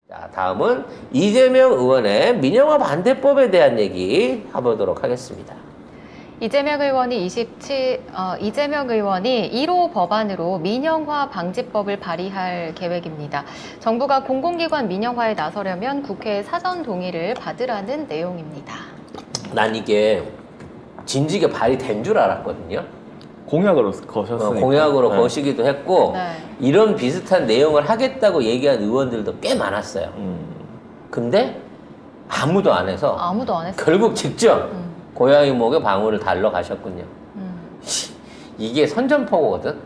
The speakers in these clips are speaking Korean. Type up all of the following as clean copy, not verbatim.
자, 다음은 이재명 의원의 민영화 반대법에 대한 얘기 해보도록 하겠습니다. 이재명 의원이 1호 법안으로 민영화 방지법을 발의할 계획입니다. 정부가 공공기관 민영화에 나서려면 국회의 사전 동의를 받으라는 내용입니다. 난 이게 진지게 발의된 줄 알았거든요. 공약으로 거셨으니까. 공약으로 네. 거시기도 했고 네. 이런 비슷한 내용을 하겠다고 얘기한 의원들도 꽤 많았어요. 근데 아무도 안 해서 아무도 안 했어요. 결국 직접 고양이 목에 방울을 달러 가셨군요. 이게 선전포고거든.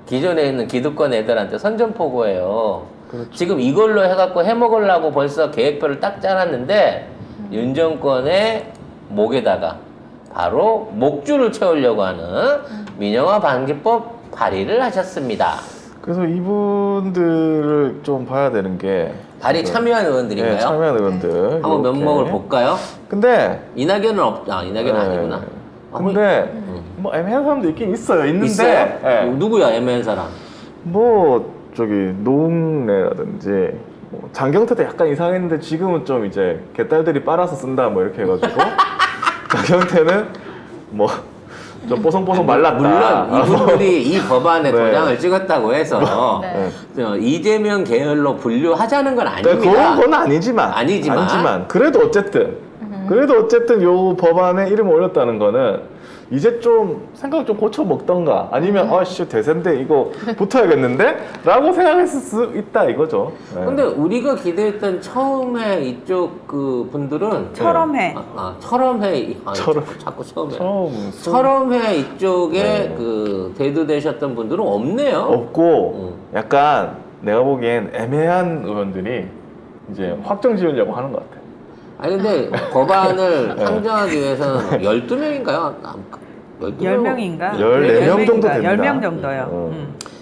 기존에 있는 기득권 애들한테 선전포고예요. 그렇죠. 지금 이걸로 해갖고 해먹으려고 벌써 계획표를 딱 짜놨는데 윤 정권의 목에다가 바로 목줄을 채우려고 하는 민영화 방지법 발의를 하셨습니다. 그래서 이분들을 좀 봐야 되는 게 발의 참여한 의원들인가요? 네, 참여한 의원들. 한번 면목을 볼까요? 근데 이낙연은 이낙연은 아니구나. 근데 뭐 애매한 사람도 있긴 있어요. 있는데 있어요? 예. 누구야 애매한 사람? 뭐 저기 노웅래라든지 뭐 장경태도 약간 이상했는데 지금은 좀 이제 개딸들이 빨아서 쓴다 뭐 이렇게 해가지고 장경태는 뭐 좀 뽀송뽀송 말랐다. 물론 이분들이 이 법안에 네. 도장을 찍었다고 해서 네. 이재명 계열로 분류하자는 건 네, 아닙니다. 그건 아니지만 그래도 어쨌든 요 법안에 이름을 올렸다는 거는 이제 좀 생각 좀 고쳐 먹던가 아니면 아씨 대세인데 이거 붙어야겠는데 라고 생각했을 수 있다 이거죠. 네. 근데 우리가 기대했던 처음에 이쪽 그 분들은 처럼해. 처럼해 처럼. 자꾸 처음에 처음 처럼해 이쪽에 네. 그 대두되셨던 분들은 없네요. 없고 약간 내가 보기엔 애매한 의원들이 이제 확정 지으려고 하는 것 같아. 아니 근데 법안을 네. 상정하기 위해서는 12명인가요? 10명인가? 14명 정도 됩니다. 10명 정도요.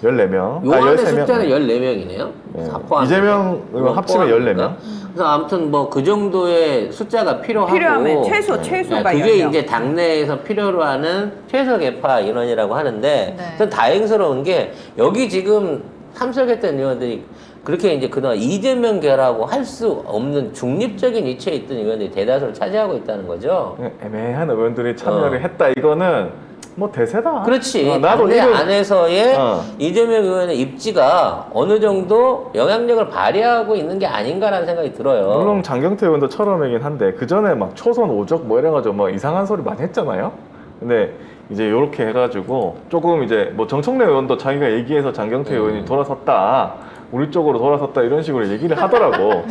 14명. 요 안에 숫자는 14명이네요. 이재명 의원 합치면 14명. 그래서 아무튼 뭐 그 정도의 숫자가 필요하고 필요하면 최소가 그게 10명. 이제 당내에서 필요로 하는 최소 계파 인원이라고 하는데 네. 전 다행스러운 게 여기 지금 참석했던 의원들이 그렇게 이제 그동안 이재명 계라고 할 수 없는 중립적인 위치에 있던 의원들이 대다수를 차지하고 있다는 거죠. 애매한 의원들이 참여를 했다. 이거는 뭐 대세다. 그렇지. 나도 당내 이런 안에서의 어. 이재명 의원의 입지가 어느 정도 영향력을 발휘하고 있는 게 아닌가라는 생각이 들어요. 물론 장경태 의원도 처럼이긴 한데 그 전에 막 초선 오적 뭐 이래가지고 막 이상한 소리 많이 했잖아요. 근데 이제 요렇게 해가지고 조금 이제 뭐 정청래 의원도 자기가 얘기해서 장경태 의원이 돌아섰다. 우리 쪽으로 돌아섰다 이런 식으로 얘기를 하더라고.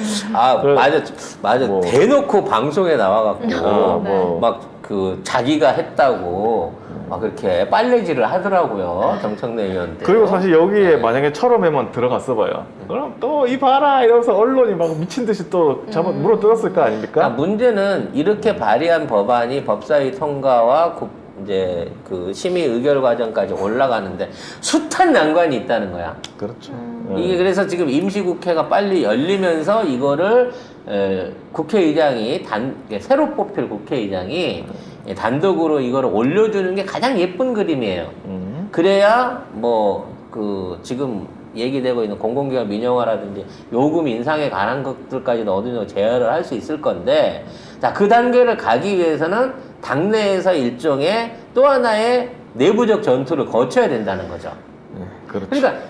맞아. 뭐. 대놓고 방송에 나와갖고 뭐. 막 그 자기가 했다고 막 그렇게 빨래질을 하더라고요. 정청래 의원들. 그리고 사실 여기에 만약에 처럼에만 들어갔어 봐요. 그럼 또 이 봐라 이러면서 언론이 막 미친 듯이 또 물어 뜯었을 거 아닙니까? 문제는 이렇게 발의한 법안이 법사위 통과와 이제 그 심의 의결 과정까지 올라가는데 숱한 난관이 있다는 거야. 그렇죠. 이게 그래서 지금 임시국회가 빨리 열리면서 이거를 국회의장이 새로 뽑힐 국회의장이 단독으로 이거를 올려주는 게 가장 예쁜 그림이에요. 그래야 뭐 그 지금 얘기되고 있는 공공기관 민영화라든지 요금 인상에 관한 것들까지도 어느 정도 제어를 할 수 있을 건데, 자, 그 단계를 가기 위해서는 당내에서 일종의 또 하나의 내부적 전투를 거쳐야 된다는 거죠. 네, 그렇죠. 그러니까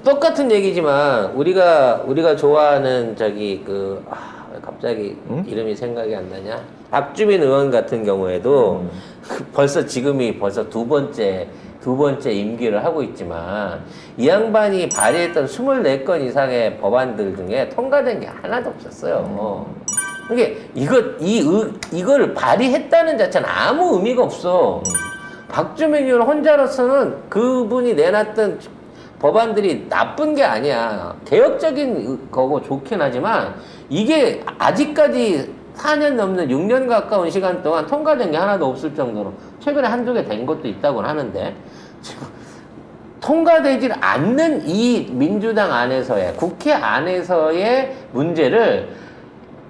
똑같은 얘기지만 우리가 좋아하는 저기 왜 갑자기 이름이 생각이 안 나냐? 박주민 의원 같은 경우에도 벌써 두 번째 임기를 하고 있지만 이 양반이 발의했던 24건 이상의 법안들 중에 통과된 게 하나도 없었어요. 이게 이걸 발의했다는 자체는 아무 의미가 없어. 박주민 의원 혼자로서는 그분이 내놨던 법안들이 나쁜 게 아니야. 개혁적인 거고 좋긴 하지만 이게 아직까지 4년 넘는 6년 가까운 시간 동안 통과된 게 하나도 없을 정도로 최근에 한두 개 된 것도 있다고는 하는데 지금 통과되질 않는 이 민주당 안에서의 국회 안에서의 문제를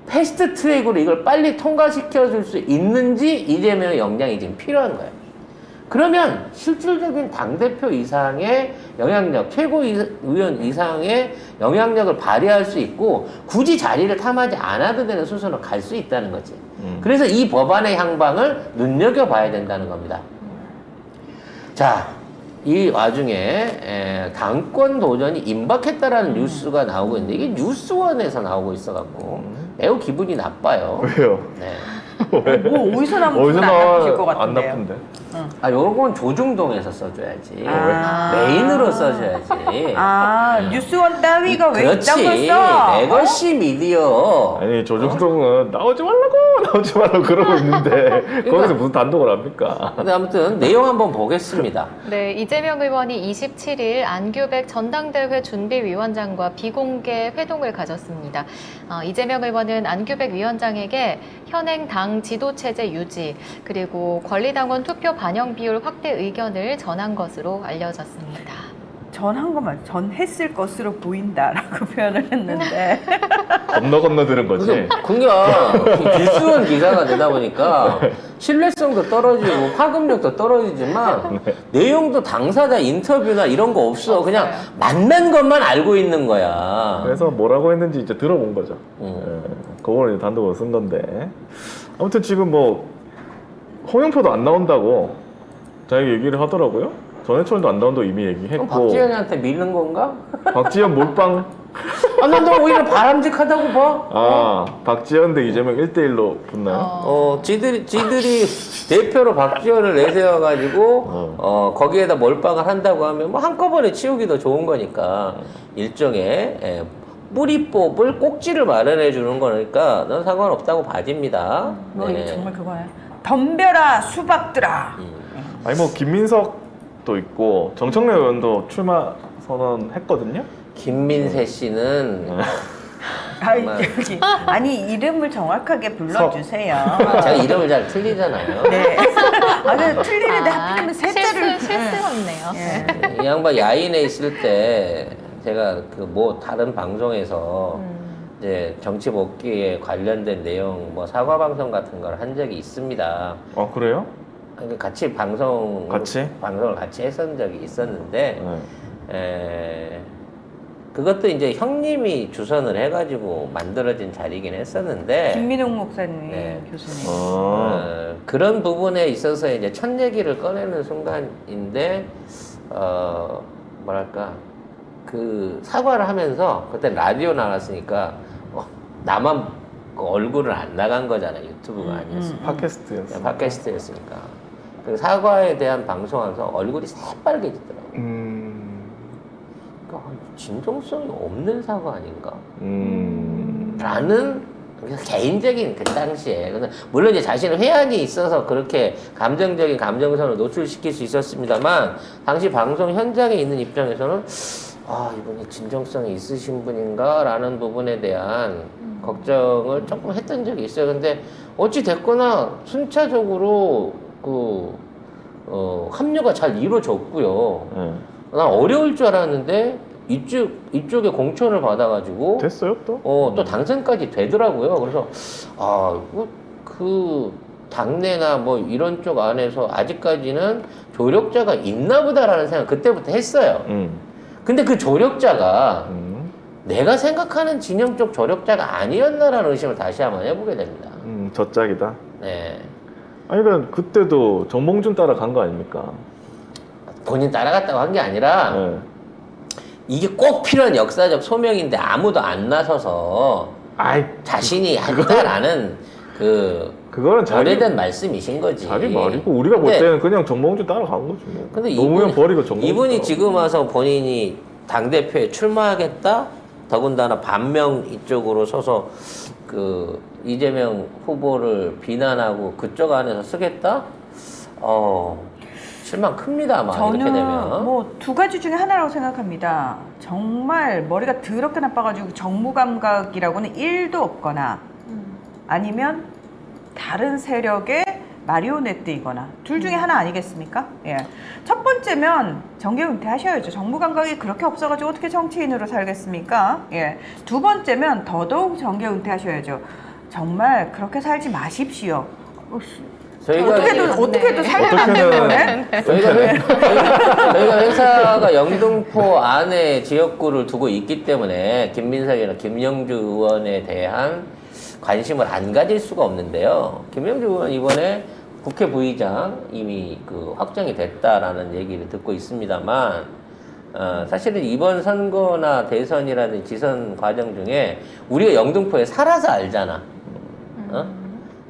패스트 트랙으로 이걸 빨리 통과시켜 줄 수 있는지 이재명의 역량이 지금 필요한 거예요. 그러면 실질적인 당대표 이상의 영향력, 최고위원 이상의 영향력을 발휘할 수 있고 굳이 자리를 탐하지 않아도 되는 수순으로 갈 수 있다는 거지. 그래서 이 법안의 향방을 눈여겨봐야 된다는 겁니다. 자, 이 와중에 당권 도전이 임박했다라는 뉴스가 나오고 있는데 이게 뉴스원에서 나오고 있어갖고 매우 기분이 나빠요. 왜요? 네. 왜? 뭐 어디서 나면 어디서 기분 안 나쁘실 것 나와 안 같은데요. 나쁜데? 아, 요건 조중동에서 써줘야지. 아. 메인으로 써줘야지. 아, 뉴스원 따위가 왜 그렇지. 이딴 걸 써? 내 것이 미디어. 아니 조중동은 나오지 말라고 그러고 있는데 거기서 무슨 단독을 합니까? 근데 아무튼 내용 한번 보겠습니다. 네, 이재명 의원이 27일 안규백 전당대회 준비위원장과 비공개 회동을 가졌습니다. 이재명 의원은 안규백 위원장에게 현행 당 지도체제 유지 그리고 권리당원 투표 반영 비율 확대 의견을 전한 것으로 알려졌습니다. 전한 것만 전했을 것으로 보인다라고 표현을 했는데 건너 들은 거지. 그러니까 뉴스원 기사가 되다 보니까 신뢰성도 떨어지고 파급력도 떨어지지만 내용도 당사자 인터뷰나 이런 거 없어. 그냥 만난 것만 알고 있는 거야. 그래서 뭐라고 했는지 이제 들어본 거죠. 그걸 이제 단독으로 쓴 건데. 아무튼 지금 뭐 홍영표도 안 나온다고 자기 얘기를 하더라고요. 전해철도 안 나온다고 이미 그럼 얘기했고. 박지현한테 밀는 건가? 박지현 몰빵. 아, 난 너 오히려 바람직하다고 봐. 아, 박지현 대 이재명 1대1로 붙나요? 지들이 대표로 박지원을 내세워가지고, 거기에다 몰빵을 한다고 하면 뭐 한꺼번에 치우기 더 좋은 거니까, 일종의, 뿌리 뽑을 꼭지를 마련해 주는 거니까, 넌 상관없다고 봐집니다. 뭐 이게 정말 그거야. 덤벼라 수박들아. 아니 뭐 김민석도 있고 정청래 의원도 출마 선언했거든요. 김민세 씨는, 아니, 여기. 아니 이름을 정확하게 불러주세요. 제가 이름을 잘 틀리잖아요. 네. 아, 그 틀리는데 하필이면 셋째를 실수였네요. 예. 이 양반 야인에 있을 때, 제가 그 뭐 다른 방송에서, 이제 정치 복귀에 관련된 내용 뭐 사과 방송 같은 걸 한 적이 있습니다. 그래요? 그러니까 같이 방송을 같이 했었던 적이 있었는데 그것도 이제 형님이 주선을 해가지고 만들어진 자리긴 했었는데 김민홍 목사님 네. 교수님. 그런 부분에 있어서 이제 첫 얘기를 꺼내는 순간인데 뭐랄까 그 사과를 하면서 그때 라디오 나갔으니까 나만 그 얼굴은 안 나간 거잖아. 유튜브가 아니었으니까. 팟캐스트였어. 팟캐스트였으니까. 그 사과에 대한 방송하면서 얼굴이 새빨개지더라고. 그러니까 진정성이 없는 사과 아닌가? 라는 개인적인 그 당시에. 물론 이제 자신의 회한이 있어서 그렇게 감정적인 감정선을 노출시킬 수 있었습니다만, 당시 방송 현장에 있는 입장에서는 이분이 진정성이 있으신 분인가? 라는 부분에 대한 걱정을 조금 했던 적이 있어요. 근데 어찌 됐거나 순차적으로 합류가 잘 이루어졌고요. 난 어려울 줄 알았는데 이쪽에 공천을 받아가지고 됐어요 또? 또 당선까지 되더라고요. 그래서 그 당내나 뭐 이런 쪽 안에서 아직까지는 조력자가 있나 보다라는 생각 그때부터 했어요. 근데 그 조력자가 내가 생각하는 진영 쪽 조력자가 아니었나라는 의심을 다시 한번 해보게 됩니다. 젖짝이다. 네. 아니 그러니까 그때도 정몽준 따라간 거 아닙니까? 본인 따라갔다고 한 게 아니라 이게 꼭 필요한 역사적 소명인데 아무도 안 나서서 자신이 했다라는 그거는 오래된 말씀이신 거지. 자기 말이고 우리가 볼 때는 그냥 정몽준 따라간 거지. 근데 노무현 버리고 정몽준 이분이 따라간 지금 와서 본인이 당대표에 출마하겠다? 더군다나 반명 이쪽으로 서서 그 이재명 후보를 비난하고 그쪽 안에서 쓰겠다? 실망 큽니다, 아마 이렇게 저는 되면. 뭐 두 가지 중에 하나라고 생각합니다. 정말 머리가 더럽게 나빠가지고 정무감각이라고는 1도 없거나 아니면 다른 세력의 마리오네트이거나 둘 중에 하나 아니겠습니까? 예. 첫 번째면 정계 은퇴하셔야죠. 정무감각이 그렇게 없어가지고 어떻게 정치인으로 살겠습니까? 예. 두 번째면 더더욱 정계 은퇴하셔야죠. 정말 그렇게 살지 마십시오. 저희가 어떻게든 살면 안 되는 거네. 저희가 회사가 영등포 안에 지역구를 두고 있기 때문에 김민석이나 김영주 의원에 대한 관심을 안 가질 수가 없는데요. 김영주 의원 이번에 국회 부의장 이미 그 확정이 됐다라는 얘기를 듣고 있습니다만, 사실은 이번 선거나 대선이라든지 지선 과정 중에 우리가 영등포에 살아서 알잖아.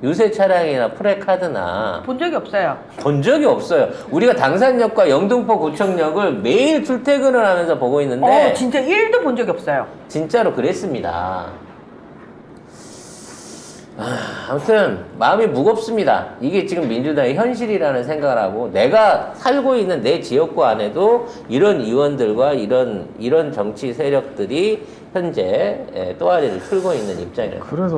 유세 차량이나 프레카드나 본 적이 없어요. 본 적이 없어요. 우리가 당산역과 영등포 구청역을 매일 출퇴근을 하면서 보고 있는데 진짜 1도 본 적이 없어요. 진짜로 그랬습니다. 아무튼 마음이 무겁습니다. 이게 지금 민주당의 현실이라는 생각을 하고, 내가 살고 있는 내 지역구 안에도 이런 의원들과 이런 정치 세력들이 현재 또아리를 틀고 있는 입장이라서. 그래서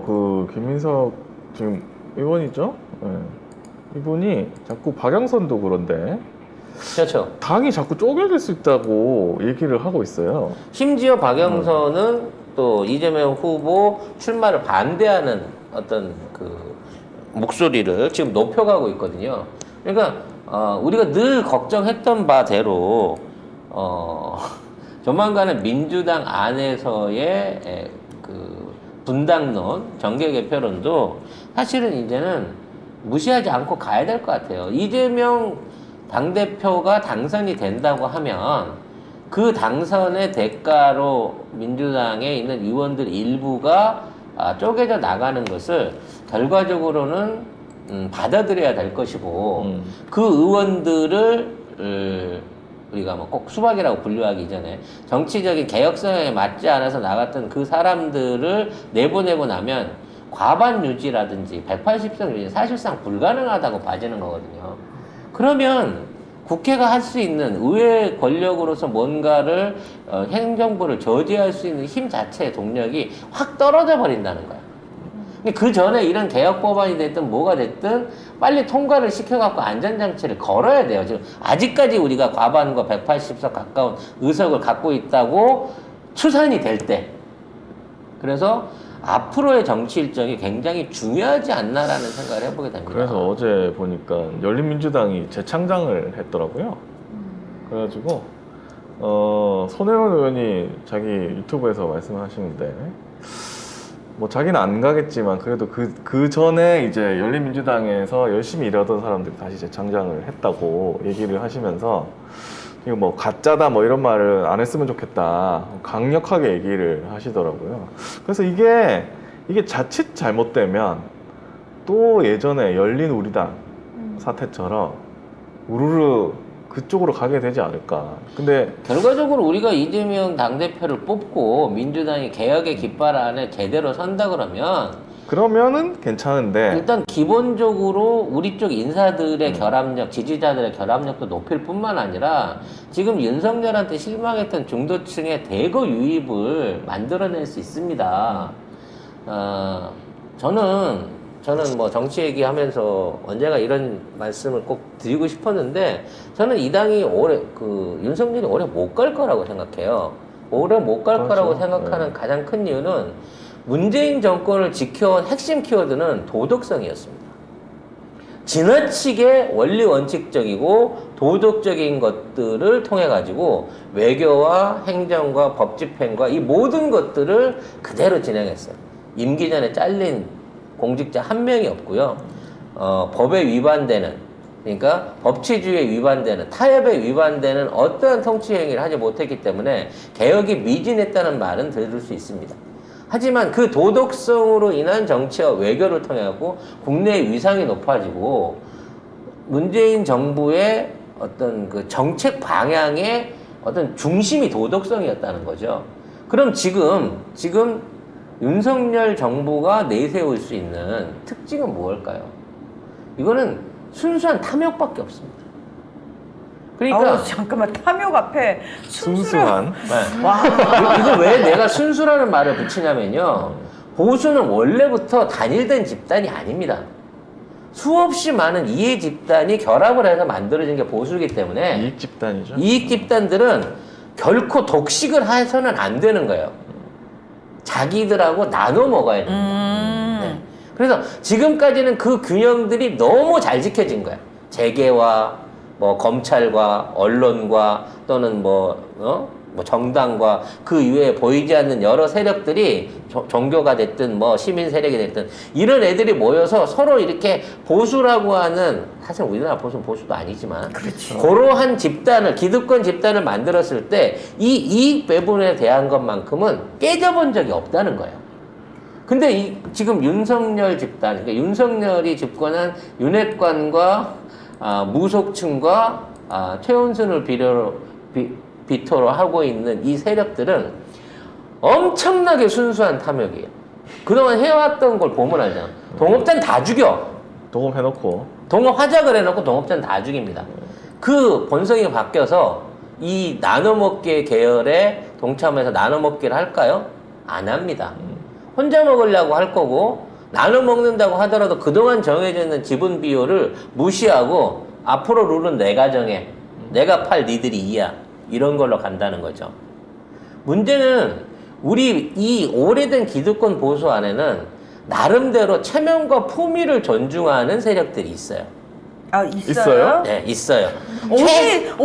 그 김민석 지금 의원이죠? 예. 이분이 자꾸 박영선도 그런데 그렇죠. 당이 자꾸 쪼개질 수 있다고 얘기를 하고 있어요. 심지어 박영선은 또 이재명 후보 출마를 반대하는 어떤 그 목소리를 지금 높여가고 있거든요. 그러니까 우리가 늘 걱정했던 바대로 조만간은 민주당 안에서의 그 분당론, 정계 개편론도 사실은 이제는 무시하지 않고 가야 될 것 같아요. 이재명 당대표가 당선이 된다고 하면 그 당선의 대가로 민주당에 있는 의원들 일부가 쪼개져 나가는 것을 결과적으로는 받아들여야 될 것이고, 그 의원들을 우리가 뭐 꼭 수박이라고 분류하기 이전에 정치적인 개혁 성향에 맞지 않아서 나갔던 그 사람들을 내보내고 나면 과반 유지라든지 180석 유지 사실상 불가능하다고 봐지는 거거든요. 그러면 국회가 할 수 있는 의회 권력으로서 뭔가를 행정부를 저지할 수 있는 힘 자체의 동력이 확 떨어져 버린다는 거야. 그 전에 이런 개혁 법안이 됐든 뭐가 됐든 빨리 통과를 시켜갖고 안전장치를 걸어야 돼요. 지금 아직까지 우리가 과반과 180석 가까운 의석을 갖고 있다고 추산이 될 때. 그래서 앞으로의 정치 일정이 굉장히 중요하지 않나라는 생각을 해보게 됩니다. 그래서 어제 보니까 열린민주당이 재창장을 했더라고요. 그래가지고 손혜원 의원이 자기 유튜브에서 말씀하시는데, 뭐 자기는 안 가겠지만 그래도 그 전에 이제 열린민주당에서 열심히 일하던 사람들이 다시 재창장을 했다고 얘기를 하시면서, 이거 뭐 가짜다 뭐 이런 말을 안 했으면 좋겠다 강력하게 얘기를 하시더라고요. 그래서 이게 자칫 잘못되면 또 예전에 열린 우리당 사태처럼 우르르 그쪽으로 가게 되지 않을까. 근데 결과적으로 우리가 이재명 당대표를 뽑고 민주당이 개혁의 깃발 안에 제대로 선다 그러면은 괜찮은데, 일단 기본적으로 우리 쪽 인사들의 결합력, 지지자들의 결합력도 높일 뿐만 아니라 지금 윤석열한테 실망했던 중도층의 대거 유입을 만들어낼 수 있습니다. 저는 뭐 정치 얘기하면서 언제가 이런 말씀을 꼭 드리고 싶었는데, 저는 이 당이 윤석열이 오래 못 갈 거라고 생각해요. 오래 못 갈 거라고 생각하는 가장 큰 이유는 문재인 정권을 지켜온 핵심 키워드는 도덕성이었습니다. 지나치게 원리 원칙적이고 도덕적인 것들을 통해 가지고 외교와 행정과 법 집행과 이 모든 것들을 그대로 진행했어요. 임기 전에 잘린 공직자 한 명이 없고요. 법에 위반되는, 그러니까 법치주의에 위반되는, 타협에 위반되는 어떠한 통치 행위를 하지 못했기 때문에 개혁이 미진했다는 말은 들을 수 있습니다. 하지만 그 도덕성으로 인한 정치와 외교를 통해 갖고 국내의 위상이 높아지고 문재인 정부의 어떤 그 정책 방향의 어떤 중심이 도덕성이었다는 거죠. 그럼 지금 윤석열 정부가 내세울 수 있는 특징은 무엇일까요? 이거는 순수한 탐욕밖에 없습니다. 그러니까 잠깐만, 탐욕 앞에 순수한. 네. 와, 이거 왜 내가 순수라는 말을 붙이냐면요, 보수는 원래부터 단일된 집단이 아닙니다. 수없이 많은 이해 집단이 결합을 해서 만들어진 게 보수이기 때문에 이익 집단이죠. 이익 집단들은 결코 독식을 해서는 안 되는 거예요. 자기들하고 나눠 먹어야 됩니다. 네. 그래서 지금까지는 그 균형들이 너무 잘 지켜진 거야. 재계와 뭐 검찰과 언론과 또는 뭐 정당과 그 이외에 보이지 않는 여러 세력들이 종교가 됐든 뭐 시민 세력이 됐든 이런 애들이 모여서 서로 이렇게 보수라고 하는, 사실 우리나라 보수는 보수도 아니지만 그러한 집단을, 기득권 집단을 만들었을 때 이 이익 배분에 대한 것만큼은 깨져본 적이 없다는 거예요. 근데 지금 윤석열 집단, 그러니까 윤석열이 집권한 윤핵관과 무속층과 최은순을 비토로 하고 있는 이 세력들은 엄청나게 순수한 탐욕이에요. 그동안 해왔던 걸 보면 알잖아. 동업자는 다 죽여. 동업해놓고. 동업 화작을 해놓고 동업자는 다 죽입니다. 그 본성이 바뀌어서 이 나눠먹기 계열에 동참해서 나눠먹기를 할까요? 안 합니다. 혼자 먹으려고 할 거고, 나눠 먹는다고 하더라도 그동안 정해져 있는 지분 비율을 무시하고 앞으로 룰은 내가 정해. 내가 팔 니들이 이야. 이런 걸로 간다는 거죠. 문제는 우리 이 오래된 기득권 보수 안에는 나름대로 체면과 품위를 존중하는 세력들이 있어요. 아, 있어요? 있어요? 네, 있어요. 어디 있어요?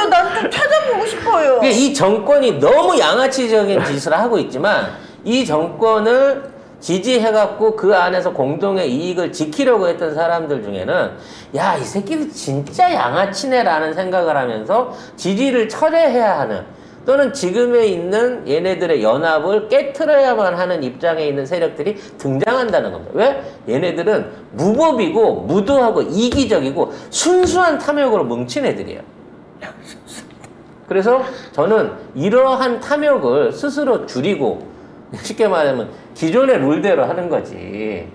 난 좀 찾아보고 싶어요. 그러니까 이 정권이 너무 양아치적인 짓을 하고 있지만 이 정권을 지지해갖고 그 안에서 공동의 이익을 지키려고 했던 사람들 중에는 야, 이 새끼들 진짜 양아치네라는 생각을 하면서 지지를 철회해야 하는, 또는 지금에 있는 얘네들의 연합을 깨트려야만 하는 입장에 있는 세력들이 등장한다는 겁니다. 왜? 얘네들은 무법이고 무도하고 이기적이고 순수한 탐욕으로 뭉친 애들이에요. 그래서 저는 이러한 탐욕을 스스로 줄이고, 쉽게 말하면 기존의 룰대로 하는 거지.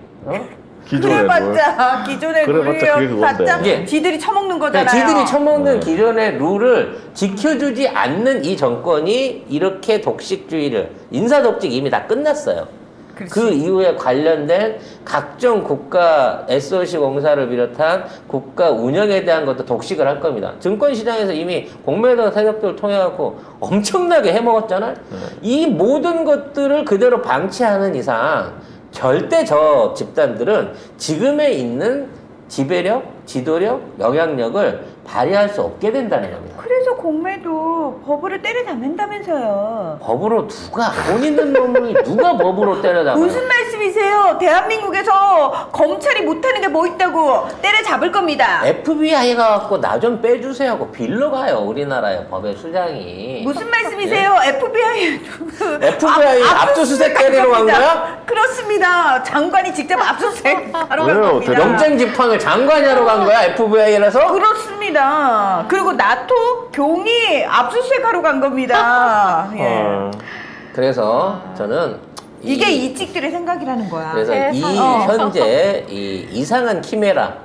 기존의 그래봤자 기존의 그래봤자 그게 룰이요. 그건데. 봤자 예. 지들이 처먹는 거잖아요. 그러니까 지들이 처먹는 기존의 룰을 지켜주지 않는 이 정권이 이렇게 독식주의를, 인사독직 이미 다 끝났어요. 그렇지. 그 이후에 관련된 각종 국가 SOC 공사를 비롯한 국가 운영에 대한 것도 독식을 할 겁니다. 증권시장에서 이미 공매도 세력들을 통해 갖고 엄청나게 해먹었잖아요. 이 모든 것들을 그대로 방치하는 이상 절대 저 집단들은 지금에 있는 지배력, 지도력, 영향력을 발휘할 수 없게 된다는 겁니다. 그래서 공매도 법으로 때려잡는다면서요. 법으로 누가, 돈 있는 놈이 누가 법으로 때려잡아요? 무슨 말씀이세요? 대한민국에서 검찰이 못하는 게 뭐 있다고 때려잡을 겁니다. FBI가 갖고 나 좀 빼주세요 하고 빌러 가요, 우리나라의 법의 수장이. 무슨 말씀이세요? FBI FBI 압수수색 때리러 간 거야? 그렇습니다. 장관이 직접 압수수색 하러 간 왜요? 겁니다. 영장 집행을 장관이 하러 간 거야, FBI라서? 그렇습니다. 그리고 나토 경이 압수수색 하러 간 겁니다. 예. 그래서 저는 이게 이 찍들의 생각이라는 거야. 그래서 이 현재 이 이상한 키메라,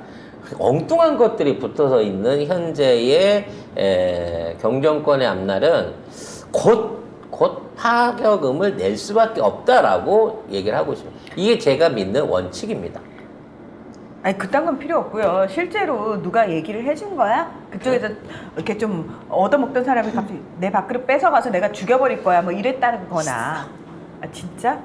엉뚱한 것들이 붙어서 있는 현재의 경정권의 앞날은 곧 파격음을 낼 수밖에 없다라고 얘기를 하고 있습니다. 이게 제가 믿는 원칙입니다. 아니 그딴 건 필요 없고요. 실제로 누가 얘기를 해준 거야? 그쪽에서 이렇게 좀 얻어먹던 사람이 갑자기 내 밥그릇 뺏어가서 내가 죽여버릴 거야 뭐 이랬다는 거나. 아 진짜?